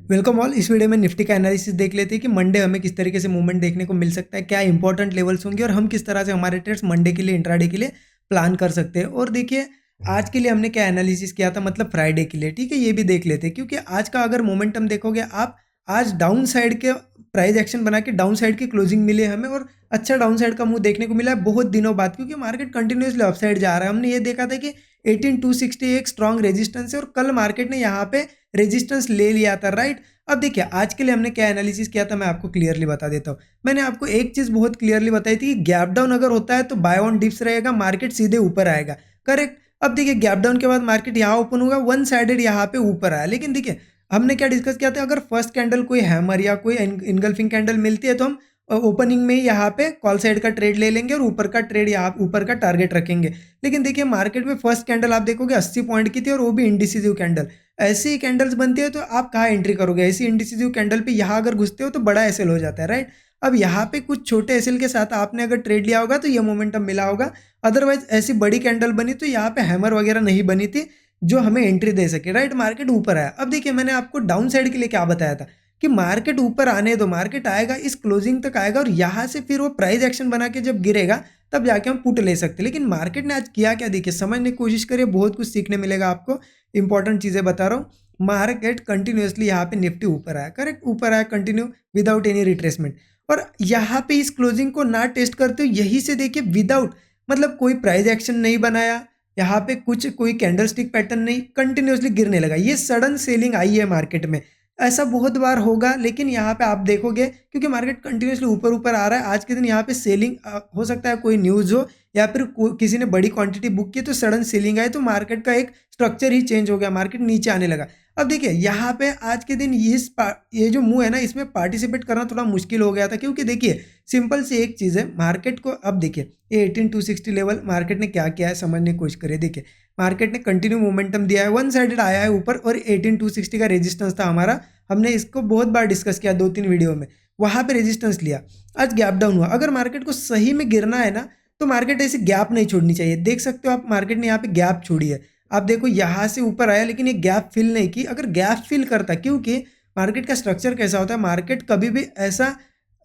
Welcome all. इस video में Nifty का एनालिसिस देख लेते हैं कि मंडे हमें किस तरीके से मूवमेंट देखने को मिल सकता है, क्या इंपॉर्टेंट लेवल्स होंगे और हम किस तरह से हमारे ट्रेड्स मंडे के लिए, इंट्राडे के लिए प्लान कर सकते हैं। और देखिए आज के लिए हमने क्या एनालिसिस किया था, मतलब फ्राइडे के लिए, ठीक है, ये भी देख लेते हैं। क्योंकि आज का अगर मोमेंटम देखोगे आप, आज डाउन साइड के प्राइस एक्शन बना के डाउन साइड की क्लोजिंग मिली है हमें और अच्छा डाउन साइड का मूव देखने को मिला है बहुत दिनों बाद, क्योंकि मार्केट कंटिन्यूसली अपसाइड जा रहा है। हमने ये देखा था कि 18260 एक स्ट्रॉन्ग रेजिस्टेंस है और कल मार्केट ने यहाँ पे रेजिस्टेंस ले लिया था, राइट। अब देखिए आज के लिए हमने क्या एनालिसिस किया था, मैं आपको क्लियरली बता देता हूँ। मैंने आपको एक चीज बहुत क्लियरली बताई थी कि गैप डाउन अगर होता है तो बाय ऑन डिप्स रहेगा, मार्केट सीधे ऊपर आएगा, करेक्ट। अब देखिए गैप डाउन के बाद मार्केट यहाँ ओपन होगा, वन साइडेड यहाँ पे ऊपर आया। लेकिन देखिए हमने क्या डिस्कस किया था, अगर फर्स्ट कैंडल कोई हैमर या कोई इनगल्फिंग कैंडल मिलती है तो हम ओपनिंग में ही यहाँ पे कॉल साइड का ट्रेड ले लेंगे और ऊपर का ट्रेड यहाँ ऊपर का टारगेट रखेंगे। लेकिन देखिए मार्केट में फर्स्ट कैंडल आप देखोगे 80 पॉइंट की थी और वो भी इंडिसिसिव कैंडल। ऐसी ही कैंडल्स बनती है तो आप कहाँ एंट्री करोगे? ऐसी इंडिसिसिव कैंडल पे यहाँ अगर घुसते हो तो बड़ा एसएल हो जाता है, राइट। अब यहाँ पे कुछ छोटे एसएल के साथ आपने अगर ट्रेड लिया होगा तो ये मोमेंटम मिला होगा। अदरवाइज ऐसी बड़ी कैंडल बनी तो यहाँ पे हैमर वगैरह नहीं बनी थी जो हमें एंट्री दे सके, राइट। मार्केट ऊपर आया। अब देखिए मैंने आपको डाउन साइड के लिए क्या बताया था कि मार्केट ऊपर आने दो, मार्केट आएगा, इस क्लोजिंग तक आएगा और यहाँ से फिर वो प्राइस एक्शन बना के जब गिरेगा तब जाके हम पुट ले सकते हैं। लेकिन मार्केट ने आज किया क्या, देखिए समझने की कोशिश करिए, बहुत कुछ सीखने मिलेगा आपको। इंपॉर्टेंट चीजें बता रहा हूँ। मार्केट कंटिन्यूसली यहाँ पे निफ्टी ऊपर आया, करेक्ट, ऊपर आया कंटिन्यू विदाउट एनी रिट्रेसमेंट। और यहाँ पे इस क्लोजिंग को ना टेस्ट करते हो, यही से देखिए विदाउट, मतलब कोई प्राइस एक्शन नहीं बनाया, यहाँ पे कुछ कोई कैंडल स्टिक पैटर्न नहीं, कंटिन्यूसली गिरने लगा। ये सडन सेलिंग आई है मार्केट में, ऐसा बहुत बार होगा। लेकिन यहाँ पे आप देखोगे क्योंकि मार्केट कंटिन्यूसली ऊपर ऊपर आ रहा है, आज के दिन यहाँ पे सेलिंग हो सकता है कोई न्यूज़ हो या फिर किसी ने बड़ी क्वांटिटी बुक की तो सडन सेलिंग आए तो मार्केट का एक स्ट्रक्चर ही चेंज हो गया, मार्केट नीचे आने लगा। अब देखिए यहाँ पे आज के दिन ये जो मूव है ना, इसमें पार्टिसिपेट करना थोड़ा मुश्किल हो गया था। क्योंकि देखिए सिंपल सी एक चीज़ है, मार्केट को अब देखिए ये 18260 लेवल मार्केट ने क्या किया है समझने की कोशिश करिए। देखिए मार्केट ने कंटिन्यू मोमेंटम दिया है, वन साइडेड आया है ऊपर और 18260 का रेजिस्टेंस था हमारा। हमने इसको बहुत बार डिस्कस किया, 2-3 वीडियो में। वहां पे रेजिस्टेंस लिया, आज गैप डाउन हुआ। अगर मार्केट को सही में गिरना है ना तो मार्केट ऐसे गैप नहीं छोड़नी चाहिए। देख सकते हो आप, मार्केट ने यहाँ पे गैप छोड़ी है। आप देखो यहाँ से ऊपर आया लेकिन ये गैप फिल नहीं की। अगर गैप फिल करता, क्योंकि मार्केट का स्ट्रक्चर कैसा होता है, मार्केट कभी भी ऐसा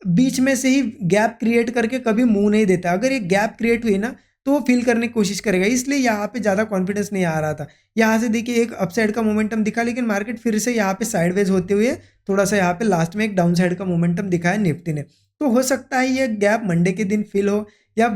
बीच में से ही गैप क्रिएट करके कभी मूव नहीं देता। अगर ये गैप क्रिएट हुई ना तो वो फिल करने की कोशिश करेगा, इसलिए यहाँ पे ज़्यादा कॉन्फिडेंस नहीं आ रहा था। यहाँ से देखिए एक अपसाइड का मोमेंटम दिखा, लेकिन मार्केट फिर से यहाँ पे साइडवेज होते हुए थोड़ा सा यहाँ पे लास्ट में एक डाउन साइड का मोमेंटम दिखाया निफ्टी ने। तो हो सकता है ये गैप मंडे के दिन फिल हो या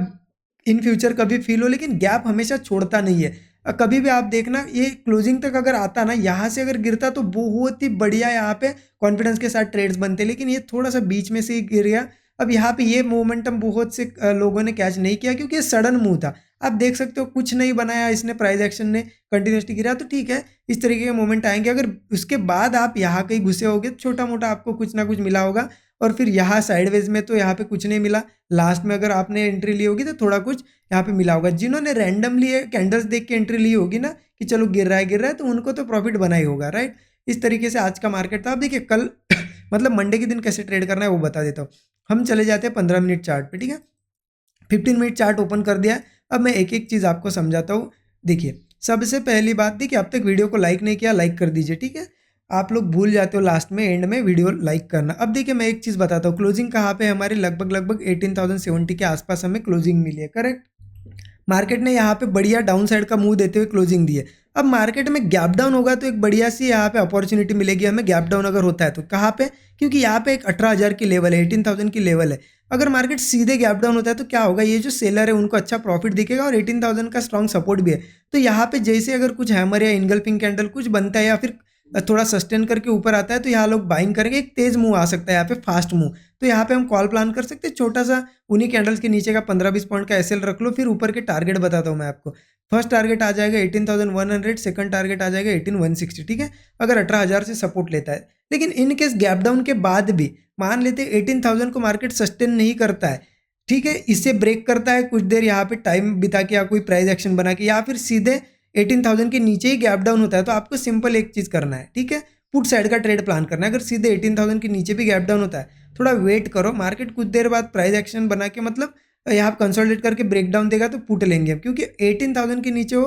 इन फ्यूचर कभी फील हो, लेकिन गैप हमेशा छोड़ता नहीं है। कभी भी आप देखना ये क्लोजिंग तक अगर आता ना, यहाँ से अगर गिरता तो बहुत ही बढ़िया यहाँ पे कॉन्फिडेंस के साथ ट्रेड्स बनते, लेकिन ये थोड़ा सा बीच में से ही गिर गया। अब यहाँ पे ये मोमेंटम बहुत से लोगों ने कैच नहीं किया क्योंकि ये सडन मूव था। आप देख सकते हो कुछ नहीं बनाया इसने, प्राइस एक्शन ने कंटिन्यूसली गिरा तो ठीक है, इस तरीके के मोमेंट आएंगे। अगर उसके बाद आप यहाँ कहीं घुसे होगे तो छोटा मोटा आपको कुछ ना कुछ मिला होगा और फिर यहाँ साइडवेज में तो यहाँ पे कुछ नहीं मिला। लास्ट में अगर आपने एंट्री ली होगी तो थोड़ा कुछ यहाँ पे मिला होगा। जिन्होंने रैंडमली कैंडल्स देख के एंट्री ली होगी ना कि चलो गिर रहा है तो उनको तो प्रॉफिट बना ही होगा, राइट। इस तरीके से आज का मार्केट था। अब देखिए कल मतलब मंडे के दिन कैसे ट्रेड करना है वो बता देता हूँ। हम चले जाते हैं 15 मिनट चार्ट पे, ठीक है। 15 मिनट चार्ट ओपन कर दिया है। अब मैं एक एक चीज़ आपको समझाता हूँ। देखिए सबसे पहली बात, देखिए अब तक वीडियो को लाइक नहीं किया, लाइक कर दीजिए, ठीक है। आप लोग भूल जाते हो लास्ट में, एंड में वीडियो लाइक करना। अब देखिए मैं एक चीज़ बताता हूँ, क्लोजिंग कहाँ पे हमारी लगभग 18,070 के आसपास हमें क्लोजिंग मिली है, करेक्ट। मार्केट ने यहाँ पे बढ़िया डाउन साइड का मूव देते हुए क्लोजिंग दी है। अब मार्केट में गैप डाउन होगा तो एक बढ़िया सी यहाँ पे अपॉर्चुनिटी मिलेगी हमें, गैप डाउन अगर होता है तो। कहाँ पे? क्योंकि यहाँ पे एक 18,000 की लेवल है, 18,000 की लेवल है। अगर मार्केट सीधे गैप डाउन होता है तो क्या होगा, ये जो सेलर है उनको अच्छा प्रॉफिट दिखेगा और 18,000 का स्ट्रॉन्ग सपोर्ट भी है। तो यहाँ पे जैसे अगर कुछ हैमर या इनगल्फिंग कैंडल कुछ बनता है या फिर थोड़ा सस्टेन करके ऊपर आता है तो यहाँ लोग बाइंग करेंगे, एक तेज मूव आ सकता है यहाँ पे, फास्ट मूव। तो यहाँ पे हम कॉल प्लान कर सकते हैं छोटा सा, उन्हीं कैंडल्स के नीचे का 15-20 पॉइंट का एसएल रख लो। फिर ऊपर के टारगेट बताता हूँ मैं आपको। फर्स्ट टारगेट आ जाएगा 18,100, सेकंड टारगेट आ जाएगा 18,160, ठीक है। अगर 18,000 से सपोर्ट लेता है, लेकिन इन केस गैप डाउन के बाद भी मान लेते 18,000 को मार्केट सस्टेन नहीं करता है, ठीक है, इससे ब्रेक करता है कुछ देर यहाँ पे टाइम बिता के या कोई प्राइस एक्शन बना के, या फिर सीधे 18,000 के नीचे ही गैप डाउन होता है, तो आपको सिंपल एक चीज़ करना है, ठीक है, पुट साइड का ट्रेड प्लान करना है। अगर सीधे 18,000 के नीचे भी गैप डाउन होता है, थोड़ा वेट करो, मार्केट कुछ देर बाद प्राइस एक्शन बना के, मतलब यहाँ कंसोलिडेट करके ब्रेक डाउन देगा तो पुट लेंगे हम, क्योंकि 18,000 के नीचे वो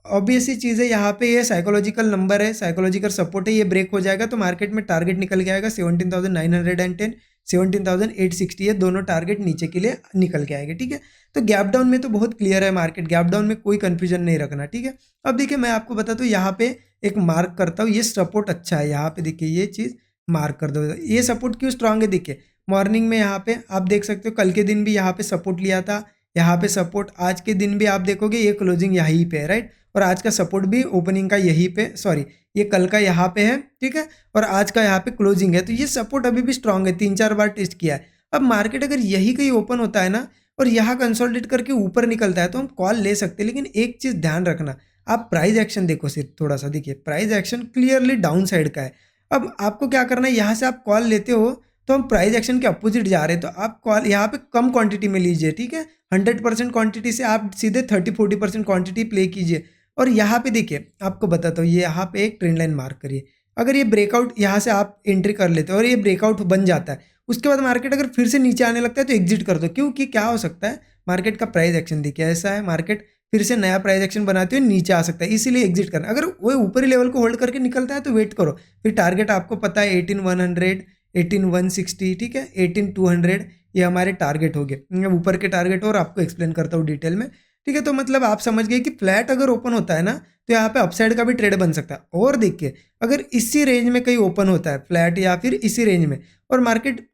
ऑब्वियस सी चीज़ है, यहाँ पे ये साइकोलॉजिकल नंबर है, साइकोलॉजिकल सपोर्ट है, ये ब्रेक हो जाएगा तो मार्केट में टारगेट निकल के आएगा 17,910, 17,860, ये दोनों टारगेट नीचे के लिए निकल के आएंगे। ठीक है, तो गैप डाउन में तो बहुत क्लियर है मार्केट, गैप डाउन में कोई कंफ्यूजन नहीं रखना। ठीक है, अब देखिए मैं आपको बता दूँ, यहाँ पे एक मार्क करता हूँ, ये सपोर्ट अच्छा है, यहाँ पे देखिए ये चीज़ मार्क कर दो। ये सपोर्ट क्यों स्ट्रांग है, देखिए मॉर्निंग में यहाँ पे आप देख सकते हो, कल के दिन भी यहाँ पे सपोर्ट लिया था, यहाँ पे सपोर्ट, आज के दिन भी आप देखोगे ये क्लोजिंग यहीं पे है, राइट, और आज का सपोर्ट भी ओपनिंग का यहीं पे, सॉरी ये कल का यहाँ पे है, ठीक है, और आज का यहाँ पे क्लोजिंग है, तो ये सपोर्ट अभी भी स्ट्रांग है, 3-4 बार टेस्ट किया है। अब मार्केट अगर यही कहीं ओपन होता है ना और यहाँ कंसोलिडेट करके ऊपर निकलता है तो हम कॉल ले सकते हैं, लेकिन एक चीज़ ध्यान रखना, आप प्राइस एक्शन देखो सिर्फ थोड़ा सा, देखिए price action clearly down side का है। अब आपको क्या करना है, यहाँ से आप कॉल लेते हो तो हम प्राइस एक्शन के अपोजिट जा रहे हैं, तो आप कॉल यहाँ पे कम क्वांटिटी में लीजिए। ठीक है, 100% क्वांटिटी से आप सीधे 30-40% क्वांटिटी प्ले कीजिए। और यहाँ पे देखिए आपको बताता हूँ, ये यहाँ पे एक ट्रेंड लाइन मार्क करिए, अगर ये ब्रेकआउट यहाँ से आप एंट्री कर लेते हो और ये ब्रेकआउट बन जाता है, उसके बाद मार्केट अगर फिर से नीचे आने लगता है तो एग्जिट कर दो, क्योंकि क्या हो सकता है, मार्केट का प्राइस एक्शन देखिए ऐसा है, मार्केट फिर से नया प्राइस एक्शन बनाते हुए नीचे आ सकता है, इसीलिए एग्जिट करना। अगर वो ऊपरी लेवल को होल्ड करके निकलता है तो वेट करो, फिर टारगेट आपको पता है 18,100, 18,160, ठीक है, 18,200, ये हमारे टारगेट हो गए, ऊपर के टारगेट, और आपको एक्सप्लेन करता हूँ डिटेल में। ठीक है, तो मतलब आप समझ गए कि फ्लैट अगर ओपन होता है ना तो यहाँ पे अपसाइड का भी ट्रेड बन सकता है। और देखिए अगर इसी रेंज में कहीं ओपन होता है फ्लैट या फिर इसी रेंज में, और मार्केट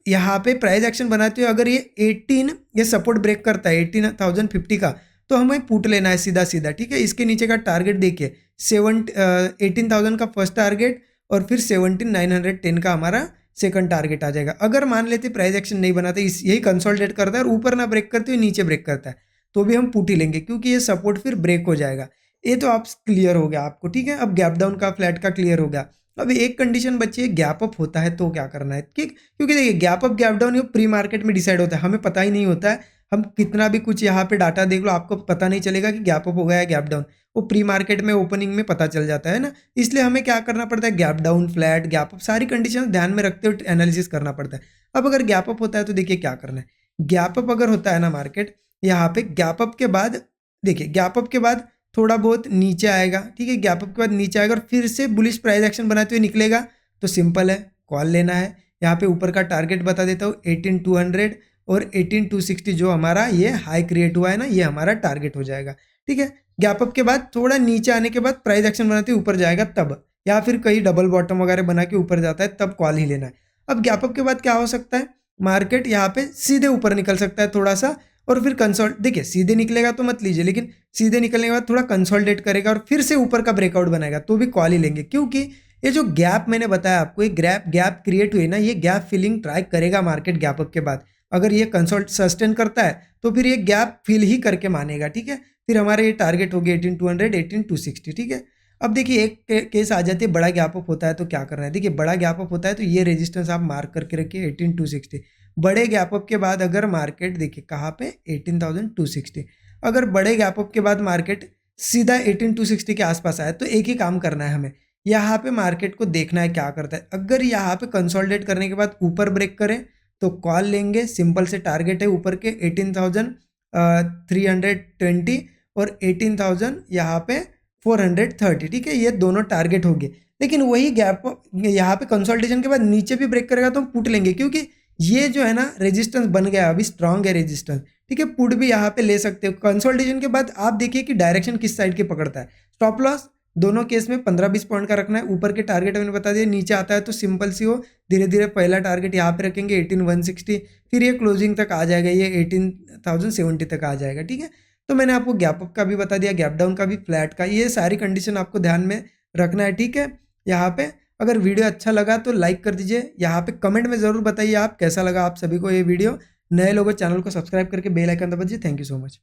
यहाँ पे प्राइस एक्शन बनाते हुए अगर ये 18 ये सपोर्ट ब्रेक करता है 18,050 का, तो हमें पुट लेना है सीधा सीधा। ठीक है, इसके नीचे का टारगेट देखिए 18,000 का फर्स्ट टारगेट, और फिर 17,910 का हमारा सेकंड टारगेट आ जाएगा। अगर मान लेते प्राइस एक्शन नहीं बनाते, यही कंसोलिडेट करता है और ऊपर ना ब्रेक करते हुए नीचे ब्रेक करता है, तो भी हम पुट ही लेंगे, क्योंकि ये सपोर्ट फिर ब्रेक हो जाएगा। ये तो आप क्लियर हो गया आपको। ठीक है, अब गैप डाउन का फ्लैट का क्लियर हो गया। अब एक कंडीशन बची है, गैप अप होता है तो क्या करना है, ठीक, क्योंकि देखिए गैप अप गैप डाउन ये प्री मार्केट में डिसाइड होता है, हमें पता ही नहीं होता है, हम कितना भी कुछ यहाँ पे डाटा देख लो आपको पता नहीं चलेगा कि गैप अप हो गया है गैप डाउन, वो प्री मार्केट में ओपनिंग में पता चल जाता है ना। इसलिए हमें क्या करना पड़ता है, gap down flat gap up सारी कंडीशन ध्यान में रखते हुए एनालिसिस करना पड़ता है। अब अगर गैप अप होता है तो देखिए क्या करना है, गैप अप अगर होता है ना मार्केट, यहाँ पे गैप अप के बाद देखिए गैप अप के बाद थोड़ा बहुत नीचे आएगा, ठीक है, गैप अप के बाद नीचे आएगा और फिर से बुलिश प्राइस एक्शन बनाते हुए निकलेगा, तो सिंपल है कॉल लेना है। यहाँ पे ऊपर का टारगेट बता देता हूँ 18,200 और 18,260 जो हमारा ये हाई क्रिएट हुआ है ना, ये हमारा टारगेट हो जाएगा। ठीक है, गैप अप के बाद थोड़ा नीचे आने के बाद प्राइस एक्शन बनाते हुए ऊपर जाएगा तब, या फिर कहीं डबल बॉटम वगैरह बना के ऊपर जाता है तब कॉल ही लेना है। अब गैप अप के बाद क्या हो सकता है, मार्केट यहाँ पे सीधे ऊपर निकल सकता है थोड़ा सा, और फिर कंसोल्ट देखिए सीधे निकलेगा तो मत लीजिए, लेकिन सीधे निकलने के बाद थोड़ा कंसोलिडेट करेगा और फिर से ऊपर का ब्रेकआउट बनाएगा तो भी कॉल ही लेंगे, क्योंकि ये जो गैप मैंने बताया आपको, ये गैप क्रिएट हुई ना, ये गैप फिलिंग ट्राई करेगा मार्केट गैप अप के बाद। अगर ये कंसोल्ट सस्टेन करता है तो फिर ये गैप फिल ही करके मानेगा। ठीक है, फिर हमारे ये टारगेट हो गया 18,200, 18,260। ठीक है, अब देखिए एक केस आ जाती है, बड़ा गैप अप होता है तो क्या करना है, देखिए बड़ा गैप अप होता है तो ये रेजिस्टेंस आप मार्क करके रखिए 18,260। बड़े गैप अप के बाद अगर मार्केट देखिए कहाँ पे 18,260, अगर बड़े गैप अप के बाद मार्केट सीधा 18,260 के आसपास आए तो एक ही काम करना है हमें, यहाँ पे मार्केट को देखना है क्या करता है। अगर यहाँ पे कंसोलिडेट करने के बाद ऊपर ब्रेक करें तो कॉल लेंगे, सिंपल से टारगेट है ऊपर के 18,320 और 18,000 यहाँ पे 430। ठीक है, ये दोनों टारगेट होंगे, लेकिन वही गैप यहाँ पे कंसोलिडेशन के बाद नीचे भी ब्रेक करेगा तो हम पुट लेंगे, क्योंकि ये जो है ना रेजिस्टेंस बन गया, अभी स्ट्रांग है रेजिस्टेंस। ठीक है, पुट भी यहाँ पे ले सकते हो। कंसोलिडेशन के बाद आप देखिए कि डायरेक्शन किस साइड की पकड़ता है। स्टॉप लॉस दोनों केस में 15-20 पॉइंट का रखना है। ऊपर के टारगेट मैंने बता दिया, नीचे आता है तो सिंपल सी हो, धीरे धीरे पहला टारगेट यहाँ पे रखेंगे 18,160, फिर ये क्लोजिंग तक आ जाएगा, ये 18,070 तक आ जाएगा। ठीक है, तो मैंने आपको गैप अप का भी बता दिया, गैप डाउन का भी, फ्लैट का, ये सारी कंडीशन आपको ध्यान में रखना है। ठीक है, यहाँ पे अगर वीडियो अच्छा लगा तो लाइक कर दीजिए, यहाँ पे कमेंट में ज़रूर बताइए आप कैसा लगा आप सभी को ये वीडियो। नए लोगों चैनल को सब्सक्राइब करके बेल आइकन दबा दीजिए। Thank you so much.